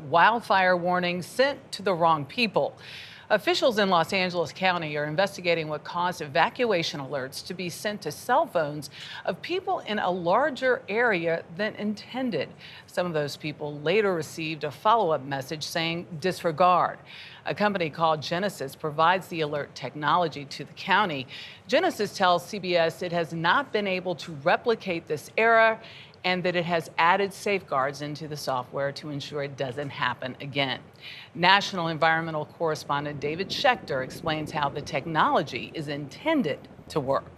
wildfire warning sent to the wrong people. Officials in Los Angeles County are investigating what caused evacuation alerts to be sent to cell phones of people in a larger area than intended. Some of those people later received a follow-up message saying disregard. A company called Genesis provides the alert technology to the county. Genesis tells CBS it has not been able to replicate this error and that it has added safeguards into the software to ensure it doesn't happen again. National environmental correspondent David Schechter explains how the technology is intended to work.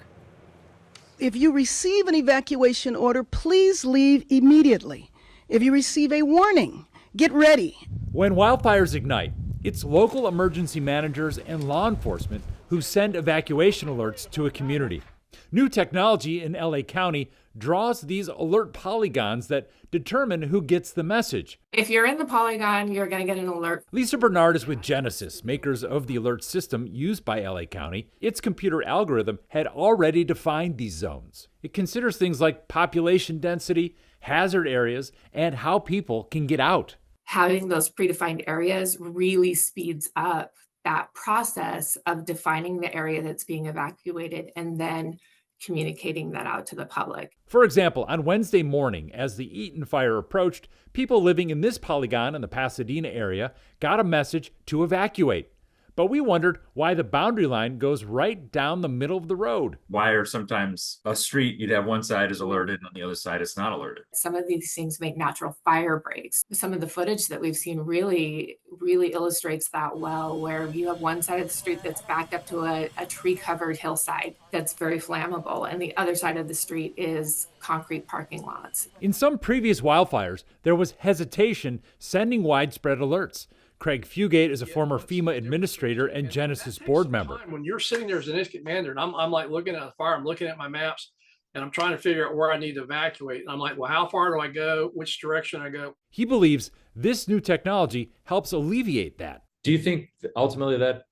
If you receive an evacuation order, please leave immediately. If you receive a warning, get ready. When wildfires ignite, it's local emergency managers and law enforcement who send evacuation alerts to a community. New technology in LA County draws these alert polygons that determine who gets the message. If you're in the polygon, you're going to get an alert. Lisa Bernard is with Genesis, makers of the alert system used by LA County. Its computer algorithm had already defined these zones. It considers things like population density, hazard areas, and how people can get out. Having those predefined areas really speeds up that process of defining the area that's being evacuated and then communicating that out to the public. For example, on Wednesday morning, as the Eaton fire approached, people living in this polygon in the Pasadena area got a message to evacuate. But we wondered why the boundary line goes right down the middle of the road. Why are sometimes a street, you'd have one side is alerted and on the other side it's not alerted? Some of these things make natural fire breaks. Some of the footage that we've seen really illustrates that well, where you have one side of the street that's backed up to a tree-covered hillside that's very flammable, and the other side of the street is concrete parking lots. In some previous wildfires, there was hesitation sending widespread alerts. Craig Fugate is a former FEMA administrator and Genesis board member. When you're sitting there as an incident manager, and I'm like looking at the fire, I'm looking at my maps, and I'm trying to figure out where I need to evacuate. And I'm like, well, how far do I go? Which direction I go? He believes this new technology helps alleviate that. Do you think ultimately that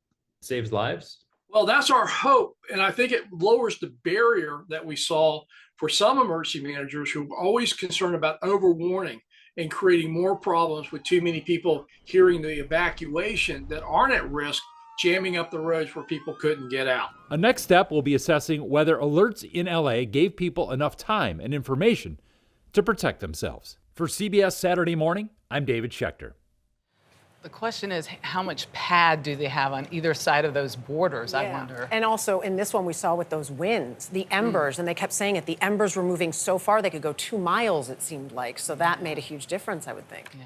saves lives? Well, that's our hope. And I think it lowers the barrier that we saw for some emergency managers who are always concerned about overwarning and creating more problems with too many people hearing the evacuation that aren't at risk, jamming up the roads where people couldn't get out. A next step will be assessing whether alerts in LA gave people enough time and information to protect themselves. For CBS Saturday Morning, I'm David Schechter. The question is, how much pad do they have on either side of those borders, I wonder. And also in this one we saw with those winds, the embers, and they kept saying it, the embers were moving so far they could go 2 miles, it seemed like. So that made a huge difference, I would think. Yeah.